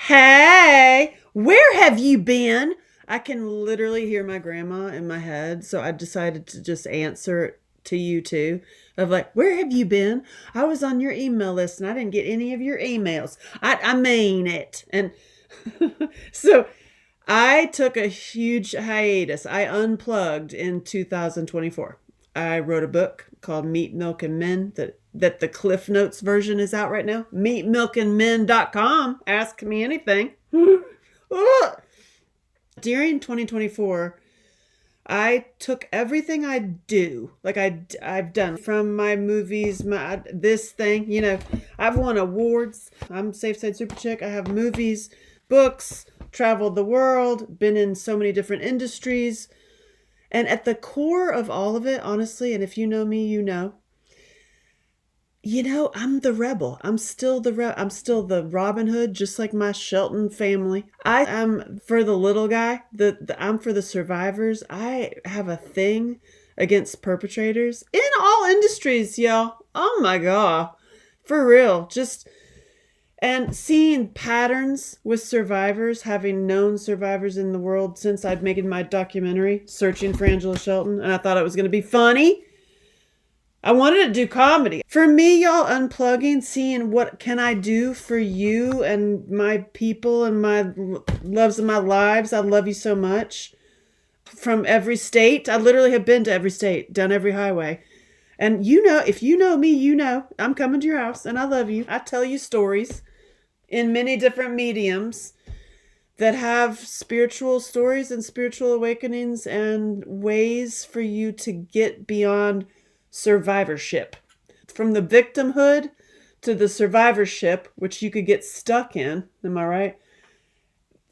Hey, where have you been? I can literally hear my grandma in my head, so I decided to just answer it to you too. Of like, where have you been? I was on your email list and I didn't get any of your emails. I mean it. And so I took a huge hiatus. I unplugged in 2024. I wrote a book called Meat, Milk, and Men that the Cliff Notes version is out right now. Meatmilkandmen.com. Ask me anything. During 2024, I took everything I do, like I've done from my movies, this thing, I've won awards. I'm Safe Side Super Chick. I have movies, books, traveled the world, been in so many different industries. And at the core of all of it, honestly, and if you know me, I'm the rebel. I'm still I'm still the Robin Hood, just like my Shelton family. I am for the little guy. I'm for the survivors. I have a thing against perpetrators in all industries, y'all. Oh my God. For real. And seeing patterns with survivors, having known survivors in the world since I'd made my documentary, Searching for Angela Shelton, and I thought it was going to be funny. I wanted to do comedy. For me, y'all, unplugging, seeing what can I do for you and my people and my loves of my lives. I love you so much. From every state. I literally have been to every state, done every highway. And if you know me, I'm coming to your house and I love you. I tell you stories in many different mediums that have spiritual stories and spiritual awakenings and ways for you to get beyond survivorship. From the victimhood to the survivorship, which you could get stuck in, am I right?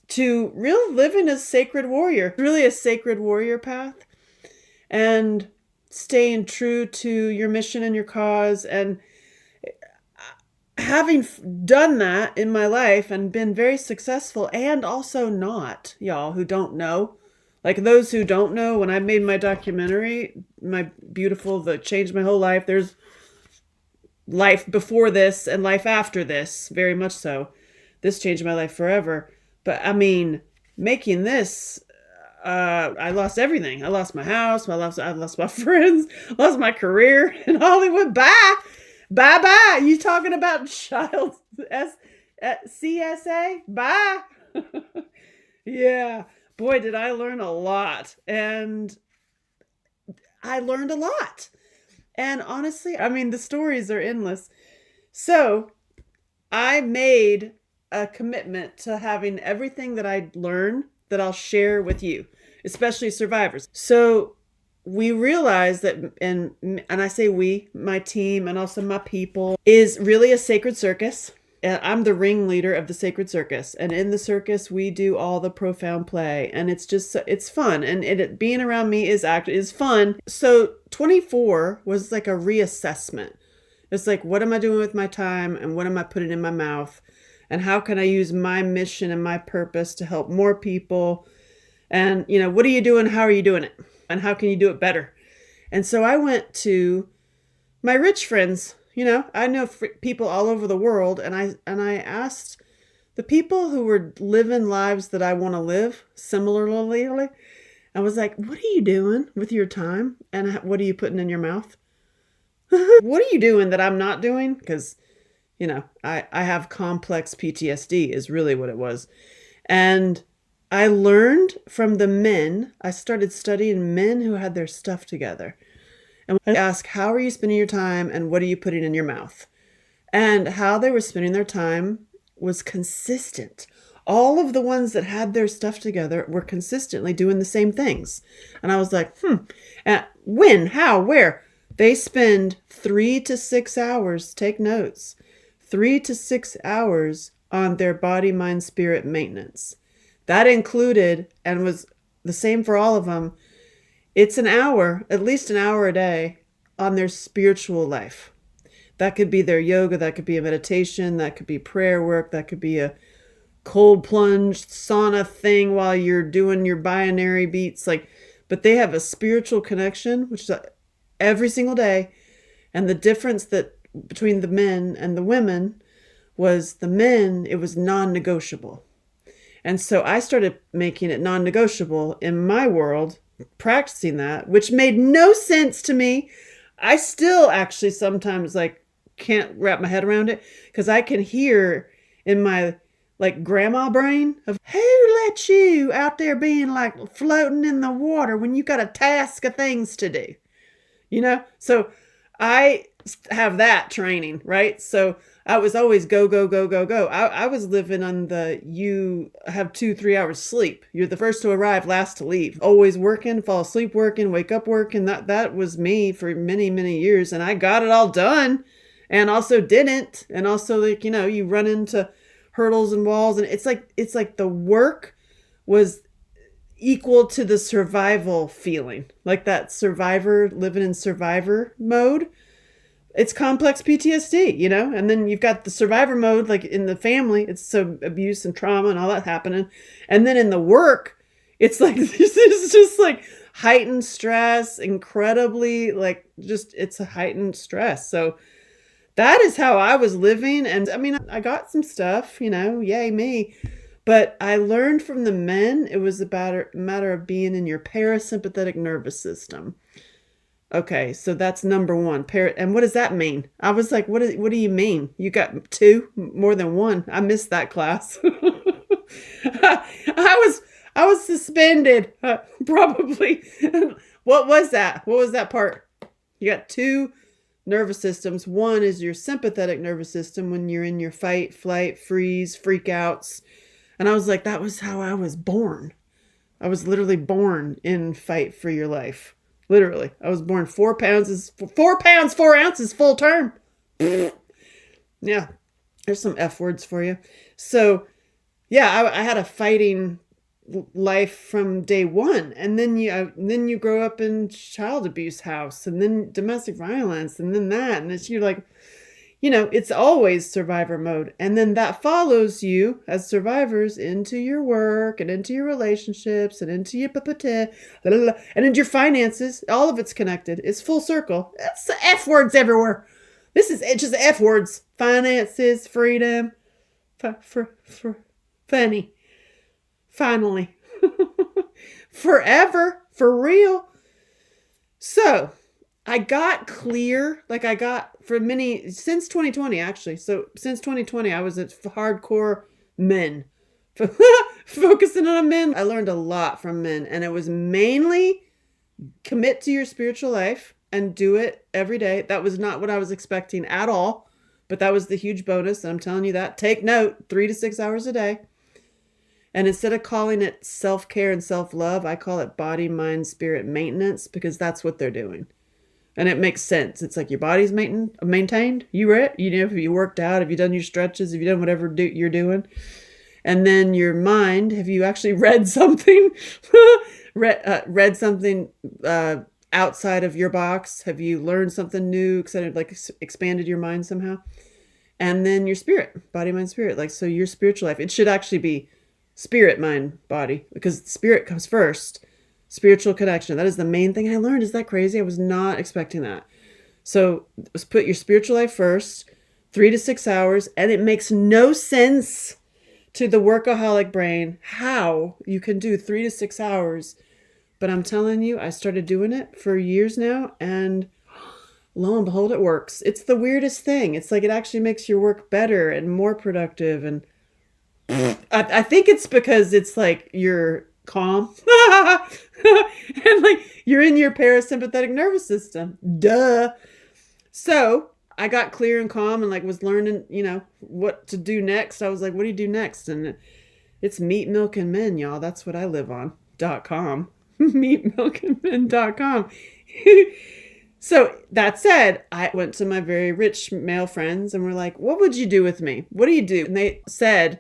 To real living as sacred warrior, really a sacred warrior path, and staying true to your mission and your cause. And having done that in my life and been very successful, and also not, y'all who don't know, like those who don't know, when I made my documentary, that changed my whole life. There's life before this and life after this, very much so. This changed my life forever. But I mean, making this, I lost everything. I lost my house. I lost my friends. Lost my career in Hollywood. Bye. Bye bye. You talking about child CSA? Bye. Yeah. Boy, did I learn a lot. And I learned a lot. And honestly, I mean, the stories are endless. So I made a commitment to having everything that I learn that I'll share with you, especially survivors. So we realized that, and I say we, my team, and also my people, is really a sacred circus. I'm the ringleader of the sacred circus. And in the circus, we do all the profound play. And it's fun. And being around me is fun. So 24 was like a reassessment. It's like, what am I doing with my time? And what am I putting in my mouth? And how can I use my mission and my purpose to help more people? And, what are you doing? How are you doing it? And how can you do it better? And so I went to my rich friends. I know people all over the world, and I asked the people who were living lives that I want to live similarly. I was like, what are you doing with your time? And what are you putting in your mouth? What are you doing that I'm not doing? Because, I have complex PTSD is really what it was. And I learned from the men. I started studying men who had their stuff together. And I asked, how are you spending your time and what are you putting in your mouth? And how they were spending their time was consistent. All of the ones that had their stuff together were consistently doing the same things. And I was like, when, how, where? They spend 3 to 6 hours, take notes, 3 to 6 hours on their body, mind, spirit maintenance. That included, and was the same for all of them, it's an hour, at least an hour a day, on their spiritual life. That could be their yoga, that could be a meditation, that could be prayer work, that could be a cold plunge sauna thing while you're doing your binary beats. But they have a spiritual connection, which is every single day. And the difference that between the men and the women was the men, it was non-negotiable. And so I started making it non-negotiable in my world, practicing that, which made no sense to me. I still actually sometimes like can't wrap my head around it because I can hear in my like grandma brain of who let you out there being like floating in the water when you got a task of things to do, you know? So I have that training, right? So I was always go, go, go, go, go. I was living on the, you have 2-3 hours sleep. You're the first to arrive, last to leave. Always working, fall asleep working, wake up working. That was me for many, many years. And I got it all done and also didn't. And also like, you know, you run into hurdles and walls and it's like the work was equal to the survival feeling. Like that survivor, living in survivor mode. It's complex PTSD, you know? And then you've got the survivor mode, like in the family, it's so abuse and trauma and all that happening. And then in the work, it's like, this is just like heightened stress, incredibly, like just, it's a heightened stress. So that is how I was living. And I mean, I got some stuff, you know, yay me. But I learned from the men, it was about a matter of being in your parasympathetic nervous system. Okay, so that's number one. And what does that mean? I was like, what do you mean? You got two? More than one? I missed that class. I was suspended, probably. What was that? What was that part? You got two nervous systems. One is your sympathetic nervous system when you're in your fight, flight, freeze, freakouts. And I was like, that was how I was born. I was literally born in fight for your life. Literally. I was born 4 pounds, 4 pounds, 4 ounces full term. Yeah. There's some F words for you. So yeah, I had a fighting life from day one. And then you grow up in child abuse house and then domestic violence and then that. And it's, you're like, you know, it's always survivor mode. And then that follows you as survivors into your work and into your relationships and into your and into your finances. All of it's connected. It's full circle. It's F words everywhere. It's just F words. Finances, freedom, funny, finally, forever, for real. So I got clear, like I got for since 2020, actually. So since 2020, I was at hardcore men, focusing on men. I learned a lot from men, and it was mainly commit to your spiritual life and do it every day. That was not what I was expecting at all, but that was the huge bonus. And I'm telling you that. Take note, 3 to 6 hours a day. And instead of calling it self-care and self-love, I call it body, mind, spirit maintenance because that's what they're doing. And it makes sense. It's like your body's maintained. You know, if you worked out, have you done your stretches, have you done whatever you're doing? And then your mind, have you actually read something? read something outside of your box? Have you learned something new, expanded your mind somehow? And then your spirit, body, mind, spirit. Like, so your spiritual life, it should actually be spirit, mind, body, because spirit comes first. Spiritual connection. That is the main thing I learned. Is that crazy? I was not expecting that. So put your spiritual life first, 3 to 6 hours. And it makes no sense to the workaholic brain how you can do 3 to 6 hours. But I'm telling you, I started doing it for years now. And lo and behold, it works. It's the weirdest thing. It's like it actually makes your work better and more productive. And I think it's because it's like you're calm and like you're in your parasympathetic nervous system. Duh. So I got clear and calm and like was learning, you know, what to do next. I was like, what do you do next? And it's Meat, Milk, and Men, y'all. That's what I live on. .com. meatmilkandmen.com. So that said, I went to my very rich male friends and were like, what would you do with me? What do you do? And they said,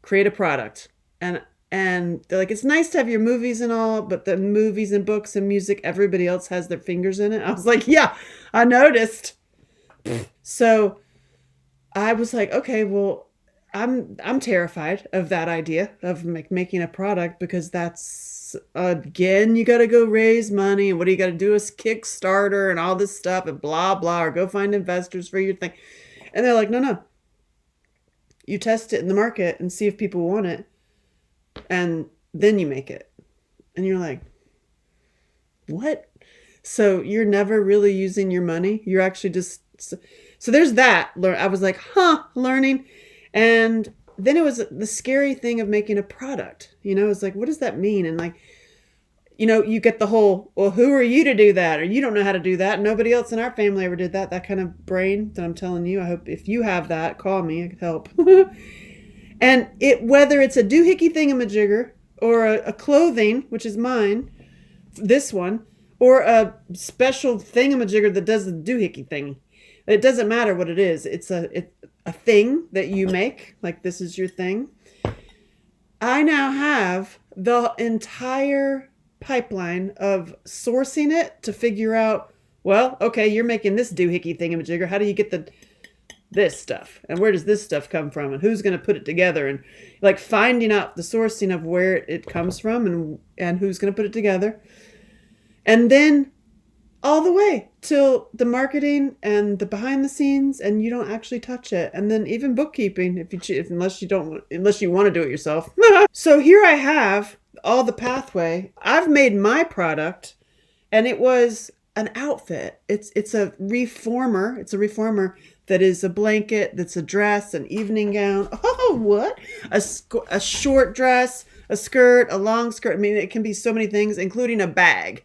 create a product. And they're like, it's nice to have your movies and all, but the movies and books and music, everybody else has their fingers in it. I was like, yeah, I noticed. So I was like, okay, well, I'm terrified of that idea of making a product because that's, again, you got to go raise money. And what do you got to do is Kickstarter and all this stuff and blah, blah, or go find investors for your thing. And they're like, no. You test it in the market and see if people want it, and then you make it. And you're like, what? So you're never really using your money. You're actually just so there's that. I was like, learning. And then it was the scary thing of making a product. It's like, what does that mean? And like, you get the whole, well, who are you to do that? Or you don't know how to do that. Nobody else in our family ever did that. That kind of brain that I'm telling you. I hope if you have that, call me. I could help. And whether it's a doohickey thingamajigger or a clothing, which is mine, this one, or a special thingamajigger that does the doohickey thing. It doesn't matter what it is. It's a thing that you make. Like, this is your thing. I now have the entire pipeline of sourcing it to figure out, well, okay, you're making this doohickey thingamajigger. How do you get this stuff? And where does this stuff come from? And who's going to put it together? And like finding out the sourcing of where it comes from and who's going to put it together. And then all the way till the marketing and the behind the scenes, and you don't actually touch it. And then even bookkeeping, unless you want to do it yourself. So here I have all the pathway. I've made my product, and it was an outfit. It's a reformer. It's a reformer that is a blanket, that's a dress, an evening gown. Oh, what? A short dress, a skirt, a long skirt. I mean, it can be so many things, including a bag.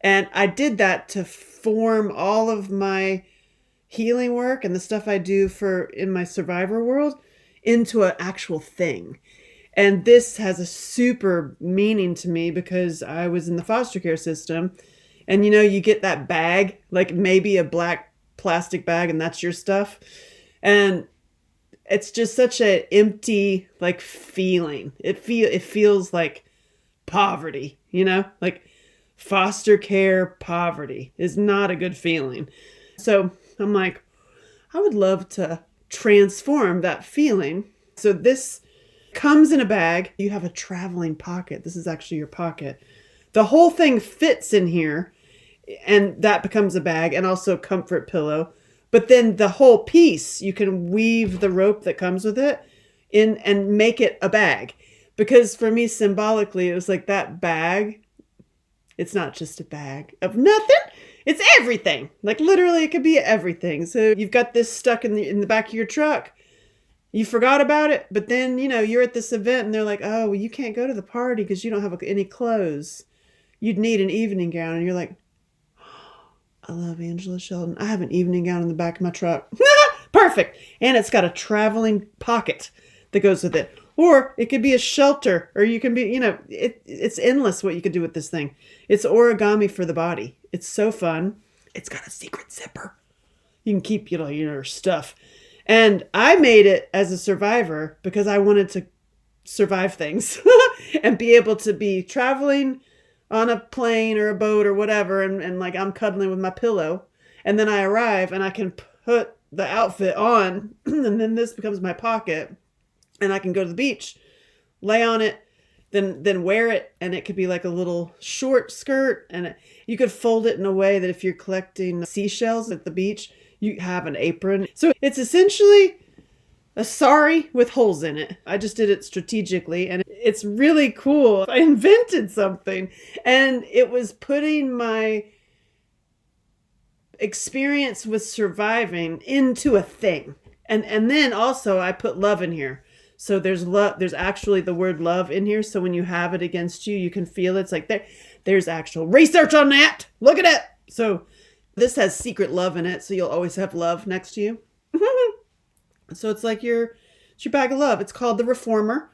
And I did that to form all of my healing work and the stuff I do in my survivor world into an actual thing. And this has a super meaning to me because I was in the foster care system, and you get that bag, like maybe a black plastic bag, and that's your stuff. And it's just such an empty like feeling. It feels like poverty, like foster care poverty is not a good feeling. So I'm like, I would love to transform that feeling. So this comes in a bag. You have a traveling pocket. This is actually your pocket. The whole thing fits in here, and that becomes a bag, and also a comfort pillow. But then the whole piece, you can weave the rope that comes with it in and make it a bag. Because for me, symbolically, it was like that bag. It's not just a bag of nothing. It's everything. Like literally, it could be everything. So you've got this stuck in the back of your truck. You forgot about it, but then, you're at this event and they're like, oh, well, you can't go to the party because you don't have any clothes. You'd need an evening gown. And you're like, I love Angela Shelton. I have an evening gown in the back of my truck. Perfect. And it's got a traveling pocket that goes with it. Or it could be a shelter, or you can be, it's endless what you could do with this thing. It's origami for the body. It's so fun. It's got a secret zipper. You can keep, your stuff. And I made it as a survivor because I wanted to survive things and be able to be traveling on a plane or a boat or whatever. And like I'm cuddling with my pillow. And then I arrive and I can put the outfit on. And then this becomes my pocket. And I can go to the beach, lay on it, then wear it. And it could be like a little short skirt. And you could fold it in a way that if you're collecting seashells at the beach, you have an apron. So it's essentially a sari with holes in it. I just did it strategically, and it's really cool. I invented something, and it was putting my experience with surviving into a thing. And then also I put love in here. So there's love. There's actually the word love in here. So when you have it against you, you can feel it. It's like there's actual research on that. Look at it. So this has secret love in it. So you'll always have love next to you. So it's like it's your bag of love. It's called the Reformer.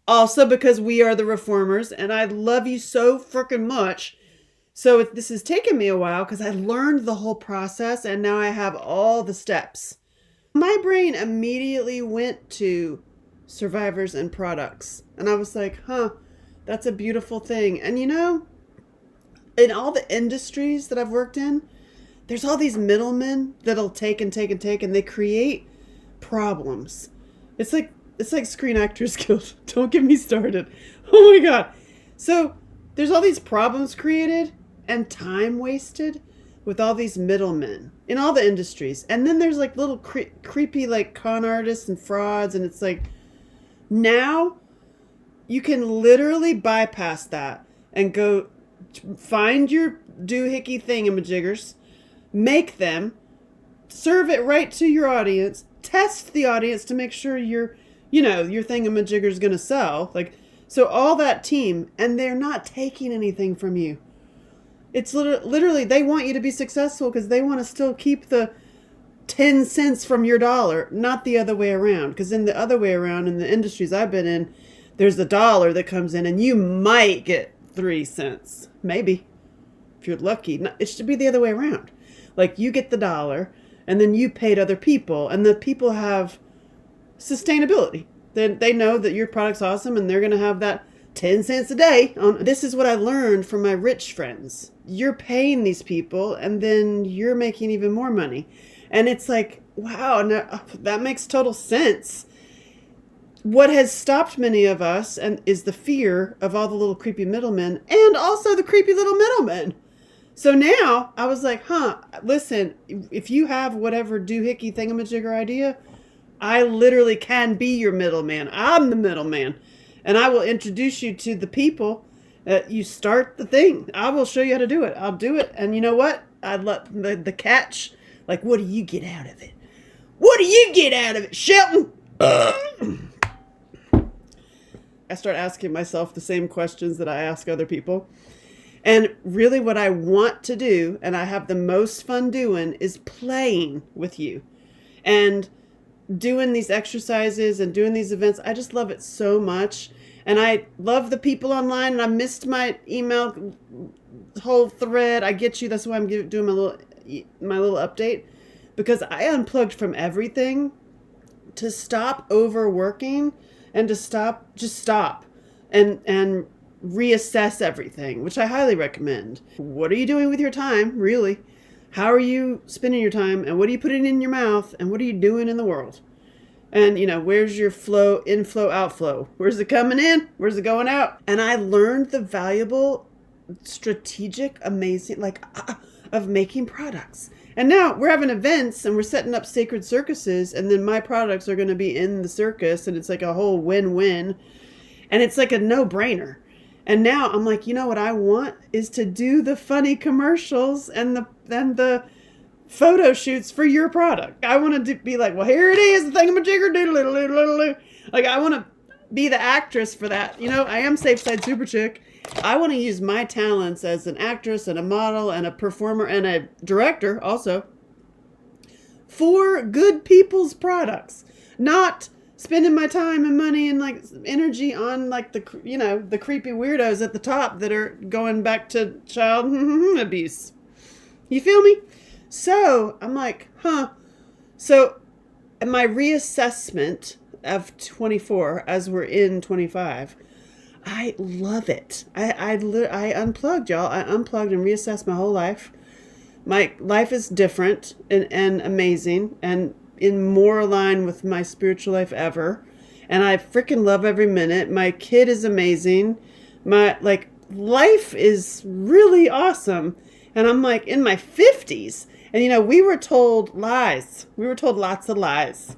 Also because we are the Reformers, and I love you so freaking much. So this has taken me a while because I learned the whole process, and now I have all the steps. My brain immediately went to survivors and products. And I was like, that's a beautiful thing. And in all the industries that I've worked in, there's all these middlemen that'll take and take and take, and they create problems. It's like Screen Actors Guild. Don't get me started. Oh my God. So there's all these problems created and time wasted with all these middlemen in all the industries. And then there's like little creepy like con artists and frauds. And it's like, now you can literally bypass that and go find your doohickey thingamajiggers, make them, serve it right to your audience, test the audience to make sure your thingamajigger is going to sell. Like, so all that team, and they're not taking anything from you. It's literally, they want you to be successful because they want to still keep the 10 cents from your dollar, not the other way around. Because in the other way around, in the industries I've been in, there's a dollar that comes in and you might get 3 cents. Maybe. If you're lucky. It should be the other way around. Like, you get the dollar and then you paid other people, and the people have sustainability. They know that your product's awesome and they're going to have that 10 cents a day. This is what I learned from my rich friends. You're paying these people and then you're making even more money. And it's like, wow, that makes total sense. What has stopped many of us is the fear of all the little creepy middlemen and also the creepy little middlemen. So now I was like, listen, if you have whatever doohickey thingamajigger idea, I literally can be your middleman. I'm the middleman. And I will introduce you to the people. You start the thing. I will show you how to do it. I'll do it. And you know what? I love the catch. Like, what do you get out of it? What do you get out of it, Shelton? I start asking myself the same questions that I ask other people. And really what I want to do, and I have the most fun doing, is playing with you. And doing these exercises and doing these events. I just love it so much. And I love the people online, and I missed my email whole thread. I get you. That's why I'm doing my little update, because I unplugged from everything to stop overworking and to stop and reassess everything, which I highly recommend. What are you doing with your time, really? How are you spending your time, and what are you putting in your mouth, and what are you doing in the world? And, where's your flow, inflow, outflow? Where's it coming in? Where's it going out? And I learned the valuable, strategic, amazing, of making products. And now we're having events and we're setting up sacred circuses, and then my products are going to be in the circus, and it's like a whole win-win. And it's like a no-brainer. And now I'm like, what I want is to do the funny commercials and the photo shoots for your product. I want to be like, well, here it is, the thingamajigger, doodle-doodle-doodle-doodle. Like, I want to be the actress for that. I am Safe Side Super Chick. I want to use my talents as an actress and a model and a performer and a director also for good people's products, not spending my time and money and energy on the creepy weirdos at the top that are going back to child abuse. You feel me? So I'm like, So in my reassessment of 24 as we're in 25, I love it. I unplugged, y'all. I unplugged and reassessed my whole life. My life is different and amazing and in more aligned with my spiritual life ever. And I freaking love every minute. My kid is amazing. My life is really awesome. And I'm in my 50s. And we were told lies. We were told lots of lies,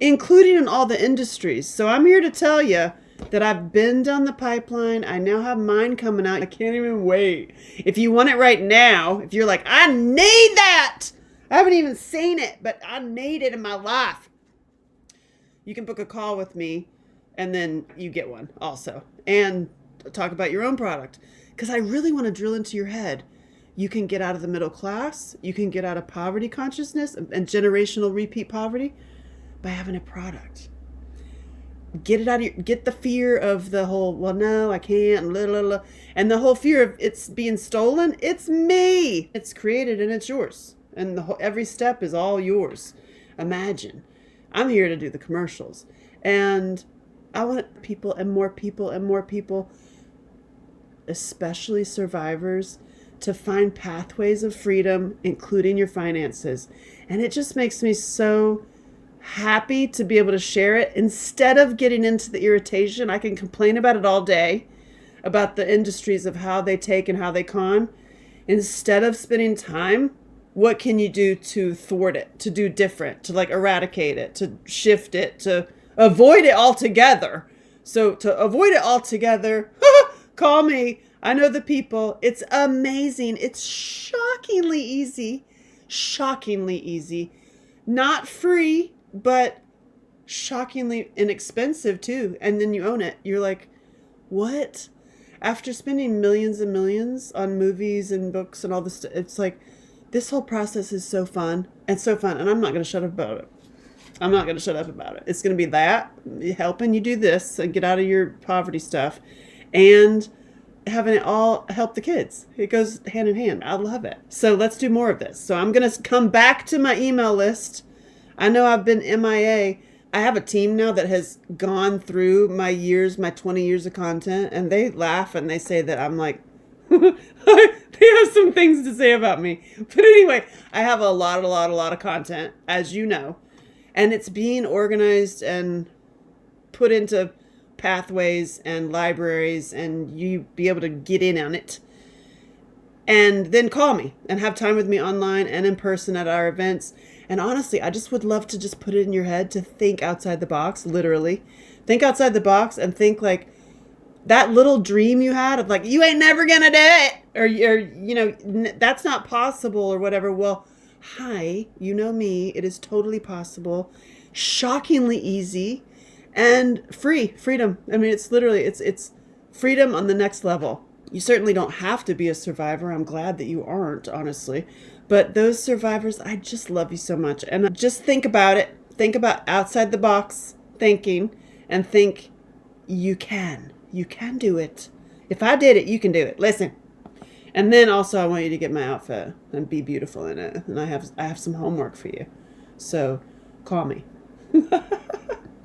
including in all the industries. So I'm here to tell you that I've been down the pipeline. I now have mine coming out. I can't even wait. If you want it right now, if you're like, I need that. I haven't even seen it, but I need it in my life. You can book a call with me, and then you get one also. And talk about your own product. Because I really want to drill into your head. You can get out of the middle class. You can get out of poverty consciousness and generational repeat poverty by having a product. Get it out of get the fear of the whole, well, no, I can't, blah, blah, blah. And the whole fear of it's being stolen. It's me. It's created and it's yours. And every step is all yours. Imagine. I'm here to do the commercials. And I want people and more people and more people, especially survivors, to find pathways of freedom, including your finances. And it just makes me so happy to be able to share it. Instead of getting into the irritation, I can complain about it all day, about the industries of how they take and how they con. Instead of spending time what can you do to thwart it, to do different, to like eradicate it, to shift it, to avoid it altogether. So to avoid it altogether, call me. I know the people. It's amazing. It's shockingly easy. Shockingly easy. Not free, but shockingly inexpensive too. And then you own it. You're like, what? After spending millions and millions on movies and books and all this, it's like, this whole process is so fun and so fun. And I'm not going to shut up about it. I'm not going to shut up about it. It's going to be that, helping you do this and get out of your poverty stuff, and having it all help the kids. It goes hand in hand. I love it. So let's do more of this. So I'm going to come back to my email list. I know I've been MIA. I have a team now that has gone through my years, my 20 years of content, and they laugh and they say that I'm like, they have some things to say about me. But anyway, I have a lot of content, as you know. And it's being organized and put into pathways and libraries, and you be able to get in on it. And then call me and have time with me online and in person at our events. And honestly, I just would love to just put it in your head to think outside the box, literally. Think outside the box and think like that little dream you had of like, you ain't never gonna do it. Or you know, that's not possible or whatever. Well, hi, you know me. It is totally possible, shockingly easy, and freedom. I mean, it's literally, it's freedom on the next level. You certainly don't have to be a survivor. I'm glad that you aren't, honestly. But those survivors, I just love you so much. And just think about it. Think about outside the box thinking, and think you can. You can do it. If I did it, you can do it. Listen. And then also I want you to get my outfit and be beautiful in it. And I have some homework for you. So call me.